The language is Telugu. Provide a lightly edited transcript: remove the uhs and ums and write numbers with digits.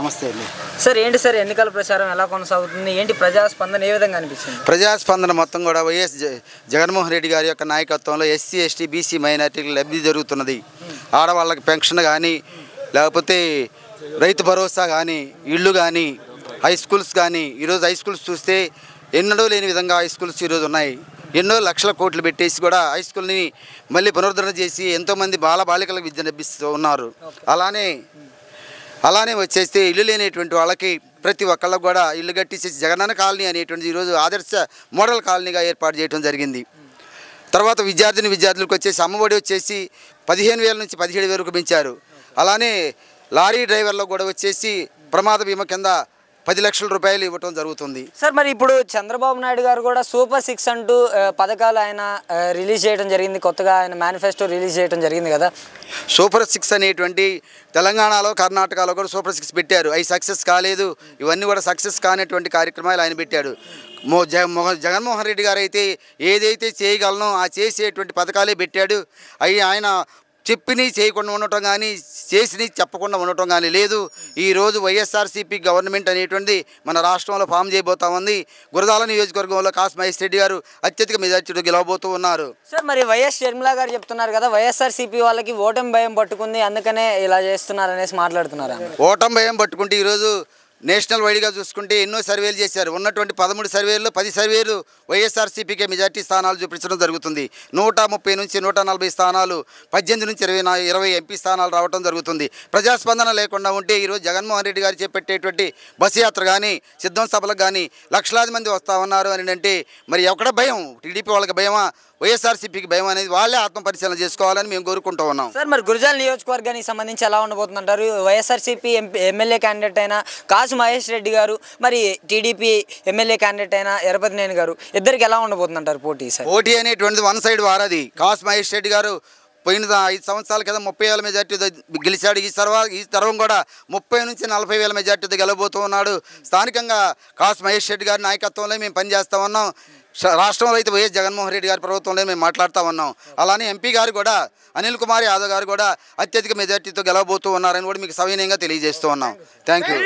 నమస్తే అండి సార్. ఏంటి సార్ ఎన్నికల ప్రచారం ఎలా కొనసాగుతుంది? ఏంటి ప్రజాస్పందన ఏ విధంగా అనిపిస్తుంది? ప్రజాస్పందన మొత్తం కూడా వైఎస్ జగన్మోహన్ రెడ్డి గారి యొక్క నాయకత్వంలో ఎస్సీ ఎస్టీ బీసీ మైనార్టీలకు లబ్ధి జరుగుతున్నది. ఆడవాళ్ళకి పెన్షన్ కానీ, లేకపోతే రైతు భరోసా కానీ, ఇళ్ళు కానీ, హై స్కూల్స్ కానీ, ఈరోజు హై స్కూల్స్ చూస్తే ఎన్నడూ లేని విధంగా హై స్కూల్స్ ఈరోజు ఉన్నాయి. ఎన్నో లక్షల కోట్లు పెట్టేసి కూడా హై స్కూల్ని మళ్ళీ పునరుద్ధరణ చేసి ఎంతోమంది బాలికలకు విద్య లభిస్తూ ఉన్నారు. అలానే వచ్చేస్తే ఇల్లు లేనటువంటి వాళ్ళకి ప్రతి ఒక్కళ్ళకు కూడా ఇల్లు కట్టించేసి జగనన్న కాలనీ అనేటువంటి ఈరోజు ఆదర్శ మోడల్ కాలనీగా ఏర్పాటు చేయడం జరిగింది. తర్వాత విద్యార్థులకు వచ్చేసి అమ్మఒడి వచ్చేసి 15,000 నుంచి 17,000 వరకు పెంచారు. అలానే లారీ డ్రైవర్లకు కూడా వచ్చేసి ప్రమాద బీమా కింద 10 లక్షల రూపాయలు ఇవ్వటం జరుగుతుంది. సార్, మరి ఇప్పుడు చంద్రబాబు నాయుడు గారు కూడా సూపర్ 6 అంటూ పథకాలు ఆయన రిలీజ్ చేయడం జరిగింది. కొత్తగా ఆయన మేనిఫెస్టో రిలీజ్ చేయడం జరిగింది కదా. సూపర్ 6 అనేటువంటి తెలంగాణలో, కర్ణాటకలో కూడా సూపర్ 6 పెట్టారు. అవి సక్సెస్ కాలేదు. ఇవన్నీ కూడా సక్సెస్ కానటువంటి కార్యక్రమాలు ఆయన పెట్టాడు. జగన్మోహన్ రెడ్డి గారు అయితే ఏదైతే చేయగలనో ఆ చేసేటువంటి పథకాలే పెట్టాడు. అవి ఆయన చెప్పిని చేయకుండా ఉండటం కానీ, చేసిని చెప్పకుండా ఉండటం కానీ లేదు. ఈరోజు వైఎస్ఆర్సీపీ గవర్నమెంట్ అనేటువంటిది మన రాష్ట్రంలో ఫామ్ చేయబోతా ఉంది. గురజాల నియోజకవర్గంలో కాసు మహేష్ రెడ్డి గారు అత్యధిక మెజార్టీతో గెలవబోతూ ఉన్నారు. సార్, మరి వైఎస్ షర్మిల గారు చెప్తున్నారు కదా, వైఎస్ఆర్సీపీ వాళ్ళకి ఓటమి భయం పట్టుకుంది, అందుకనే ఇలా చేస్తున్నారు అనేసి మాట్లాడుతున్నారు. ఓటమి భయం పట్టుకుంటే ఈరోజు నేషనల్ వైడ్గా చూసుకుంటే ఎన్నో సర్వేలు చేశారు. ఉన్నటువంటి 13 సర్వేల్లో 10 సర్వేలు వైఎస్ఆర్సీపీకే మెజార్టీ స్థానాలు చూపించడం జరుగుతుంది. 130 నుంచి 140 స్థానాలు, 18 నుంచి 20 ఎంపీ స్థానాలు రావడం జరుగుతుంది. ప్రజాస్పందన లేకుండా ఉంటే ఈరోజు జగన్మోహన్ రెడ్డి గారు చేపట్టేటువంటి బస్సు యాత్ర కానీ, సిద్ధం సభలకు కానీ లక్షలాది మంది వస్తూ ఉన్నారు అని అంటే మరి ఎక్కడ భయం? టీడీపీ వాళ్ళకి భయమా, వైఎస్ఆర్సీపీకి భయం అనేది వాళ్ళే ఆత్మపరిశీలన చేసుకోవాలని మేము కోరుకుంటూ ఉన్నాం. సార్, మరి గురజాల నియోజకవర్గానికి సంబంధించి ఎలా ఉండబోతుందంటారు? వైఎస్ఆర్సీపీ ఎమ్మెల్యే క్యాండిడేట్ అయిన కాసు మహేష్ రెడ్డి గారు, మరి టీడీపీ ఎమ్మెల్యే క్యాండిడేట్ అయిన ఎరపతినేని గారు, ఇద్దరికి ఎలా ఉండబోతుందంటారు పోటీ? సార్, పోటీ అనేటువంటిది వన్ సైడ్ వారది. కాసు మహేష్ రెడ్డి గారు పోయిన 5 సంవత్సరాల కింద 30,000 మెజార్టీతో గెలిచాడు. ఈ తరం కూడా 30 నుంచి 40,000 మెజార్టీతో గెలవబోతూ ఉన్నాడు. స్థానికంగా కాసు మహేష్ రెడ్డి గారి నాయకత్వంలో మేము పనిచేస్తూ ఉన్నాం. రాష్ట్రంలో అయితే వైఎస్ జగన్మోహన్ రెడ్డి గారి ప్రభుత్వంలో మేము మాట్లాడుతూ ఉన్నాం. అలానే ఎంపీ గారు కూడా అనిల్ కుమార్ యాదవ్ గారు కూడా అత్యధిక మెజార్టీతో గెలవబోతూ ఉన్నారని కూడా మీకు సవినయంగా తెలియజేస్తూ ఉన్నాం. Thank you.